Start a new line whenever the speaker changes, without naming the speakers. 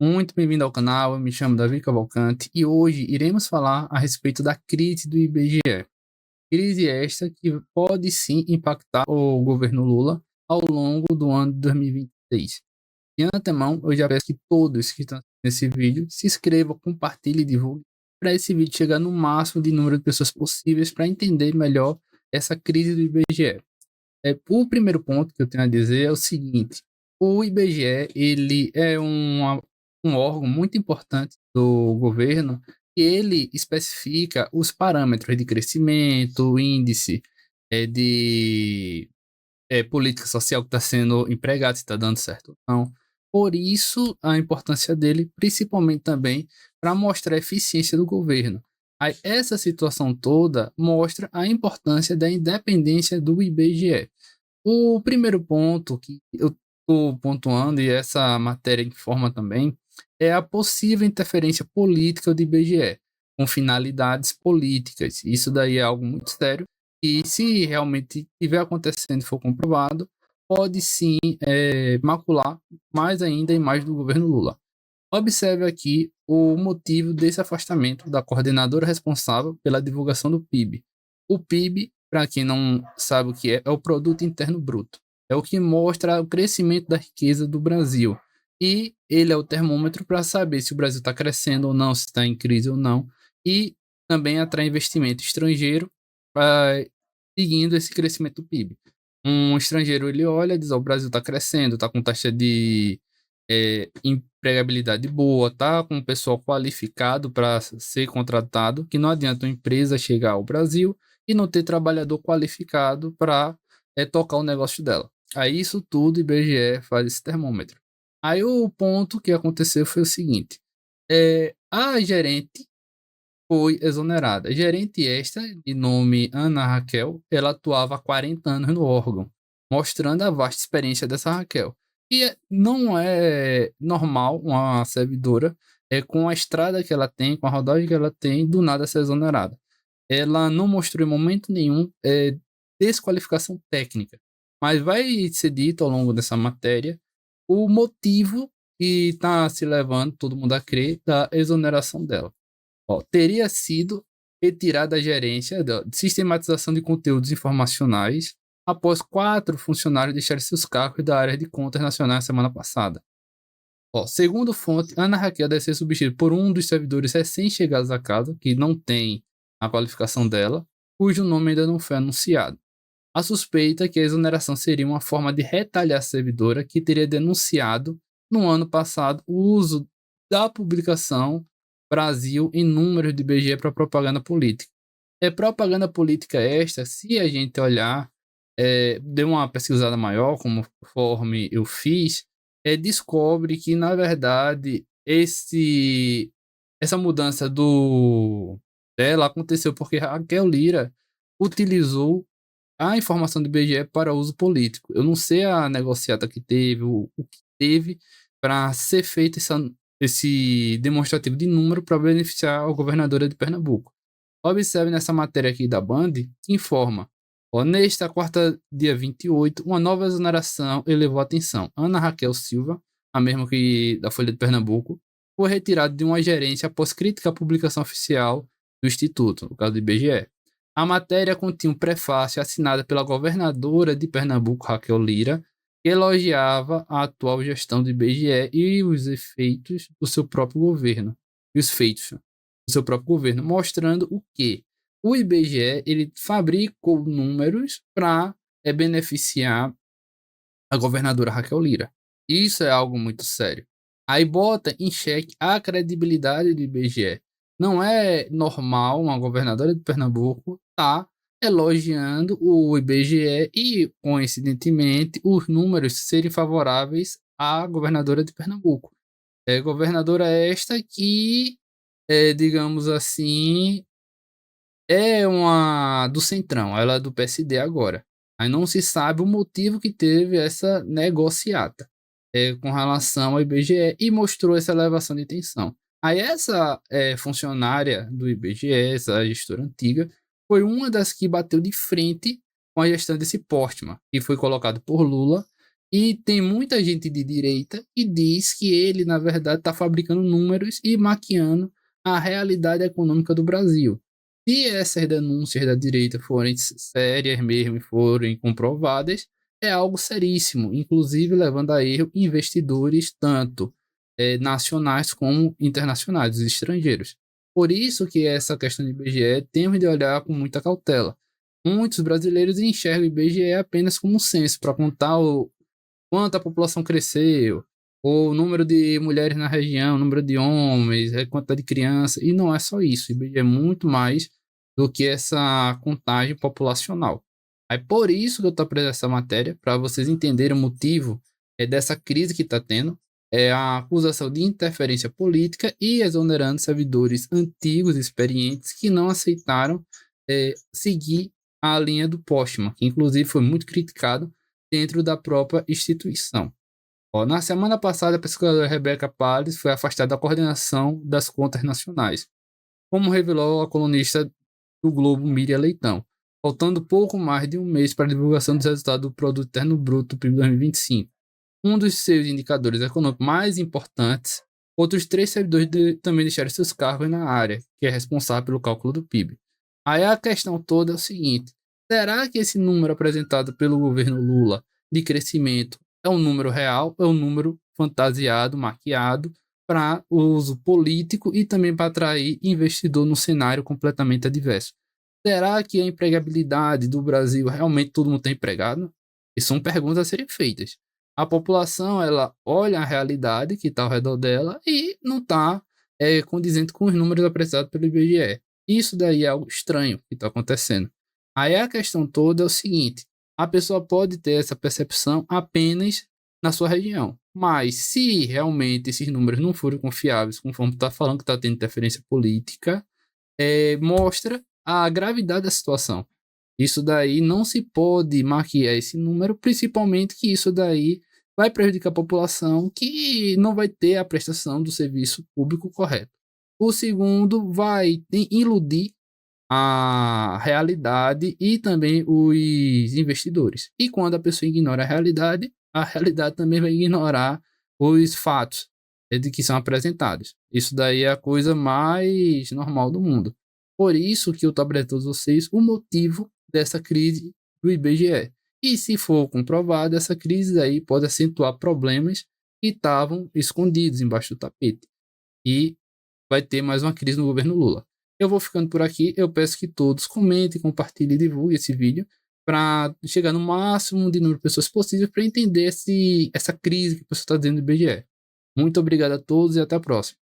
Muito bem-vindo ao canal, eu me chamo Davi Cavalcante e hoje iremos falar a respeito da crise do IBGE. Crise esta que pode sim impactar o governo Lula ao longo do ano de 2026. De antemão, eu já peço que todos que estão nesse vídeo se inscrevam, compartilhem e divulguem para esse vídeo chegar no máximo de número de pessoas possíveis para entender melhor essa crise do IBGE. O primeiro ponto que eu tenho a dizer é o seguinte: o IBGE ele é um órgão muito importante do governo e ele especifica os parâmetros de crescimento, o índice de política social que está sendo empregado, se está dando certo ou não. Por isso, a importância dele, principalmente também para mostrar a eficiência do governo. Aí, essa situação toda mostra a importância da independência do IBGE. O primeiro ponto que eu estou pontuando, e essa matéria informa também, é a possível interferência política do IBGE, com finalidades políticas. Isso daí é algo muito sério, e se realmente estiver acontecendo e for comprovado, pode sim macular mais ainda a imagem do governo Lula. Observe aqui o motivo desse afastamento da coordenadora responsável pela divulgação do PIB. O PIB, para quem não sabe o que é o Produto Interno Bruto. É o que mostra o crescimento da riqueza do Brasil. E ele é o termômetro para saber se o Brasil está crescendo ou não, se está em crise ou não. E também atrai investimento estrangeiro, seguindo esse crescimento do PIB. Um estrangeiro ele olha e diz: o Brasil está crescendo, está com taxa de empregabilidade boa, tá com um pessoal qualificado para ser contratado, que não adianta uma empresa chegar ao Brasil e não ter trabalhador qualificado para tocar o negócio dela. Aí isso tudo, IBGE faz esse termômetro. Aí o ponto que aconteceu foi o seguinte: a gerente foi exonerada. A gerente esta, de nome Ana Raquel, ela atuava há 40 anos no órgão, mostrando a vasta experiência dessa Raquel. E não é normal uma servidora, com a estrada que ela tem, com a rodagem que ela tem, do nada ser exonerada. Ela não mostrou em momento nenhum desqualificação técnica, mas vai ser dito ao longo dessa matéria o motivo que está se levando todo mundo a crer da exoneração dela. Teria sido retirada da gerência de sistematização de conteúdos informacionais após 4 funcionários deixarem seus cargos da área de contas nacionais semana passada. Segundo fonte, Ana Raquel deve ser substituída por um dos servidores recém-chegados à casa, que não tem a qualificação dela, cujo nome ainda não foi anunciado. A suspeita é que a exoneração seria uma forma de retaliar a servidora que teria denunciado, no ano passado, o uso da publicação Brasil em números de IBGE para propaganda política. Propaganda política esta, se a gente olhar, dê uma pesquisada maior, conforme eu fiz, descobre que, na verdade, essa mudança dela aconteceu porque Raquel Lira utilizou a informação do IBGE para uso político. Eu não sei a negociata que teve, o que teve para ser feito esse demonstrativo de número para beneficiar a governadora de Pernambuco. Observe nessa matéria aqui da Band, que informa: nesta quarta, dia 28, uma nova exoneração elevou a atenção. Ana Raquel Silva, a mesma que da Folha de Pernambuco, foi retirada de uma gerência após crítica à publicação oficial do Instituto, no caso do IBGE. A matéria continha um prefácio assinado pela governadora de Pernambuco, Raquel Lira, que elogiava a atual gestão do IBGE e os efeitos do seu próprio governo. E os feitos do seu próprio governo, mostrando o que o IBGE ele fabricou números para beneficiar a governadora Raquel Lira. Isso é algo muito sério. Aí bota em xeque a credibilidade do IBGE. Não é normal uma governadora de Pernambuco estar elogiando o IBGE e, coincidentemente, os números serem favoráveis à governadora de Pernambuco. É governadora esta que, digamos assim, é uma do Centrão, ela é do PSD agora. Aí não se sabe o motivo que teve essa negociata com relação ao IBGE e mostrou essa elevação de tensão. Aí essa funcionária do IBGE, essa gestora antiga, foi uma das que bateu de frente com a gestão desse Portman, que foi colocado por Lula E tem muita gente de direita que diz que ele, na verdade, está fabricando números e maquiando a realidade econômica do Brasil. Se essas denúncias da direita forem sérias mesmo e forem comprovadas, é algo seríssimo, inclusive levando a erro investidores tanto nacionais como internacionais, os estrangeiros. Por isso que essa questão do IBGE temos de olhar com muita cautela. Muitos brasileiros enxergam o IBGE apenas como um censo para contar o quanto a população cresceu, o número de mulheres na região, o número de homens, a quantidade de crianças, e não é só isso, o IBGE é muito mais do que essa contagem populacional. Aí por isso que eu estou apresentando essa matéria, para vocês entenderem o motivo dessa crise que está tendo, é a acusação de interferência política e exonerando servidores antigos, experientes, que não aceitaram seguir a linha do Postman, que inclusive foi muito criticado dentro da própria instituição. Na semana passada, a pesquisadora Rebeca Palles foi afastada da coordenação das contas nacionais, como revelou a colunista do Globo Miriam Leitão, faltando pouco mais de um mês para a divulgação dos resultados do Produto Interno Bruto PIB 2025. Um dos seus indicadores econômicos mais importantes, outros 3 servidores também deixaram seus cargos na área, que é responsável pelo cálculo do PIB. Aí a questão toda é o seguinte: será que esse número apresentado pelo governo Lula de crescimento é um número real, é um número fantasiado, maquiado, para uso político e também para atrair investidor num cenário completamente adverso? Será que a empregabilidade do Brasil realmente todo mundo está empregado? E são perguntas a serem feitas. A população ela olha a realidade que está ao redor dela e não está condizente com os números apresentados pelo IBGE. Isso daí é algo estranho que está acontecendo. Aí a questão toda é o seguinte: a pessoa pode ter essa percepção apenas na sua região, mas se realmente esses números não forem confiáveis, conforme está falando que está tendo interferência política, mostra a gravidade da situação. Isso daí não se pode maquiar esse número, principalmente que isso daí vai prejudicar a população que não vai ter a prestação do serviço público correto. O segundo vai iludir a realidade e também os investidores. E quando a pessoa ignora a realidade também vai ignorar os fatos de que são apresentados. Isso daí é a coisa mais normal do mundo. Por isso que eu estou apresentando a todos vocês o motivo dessa crise do IBGE. E se for comprovado, essa crise aí pode acentuar problemas que estavam escondidos embaixo do tapete. E vai ter mais uma crise no governo Lula. Eu vou ficando por aqui. Eu peço que todos comentem, compartilhem e divulguem esse vídeo para chegar no máximo de número de pessoas possível para entender essa crise que o pessoal está dizendo do IBGE. Muito obrigado a todos e até a próxima.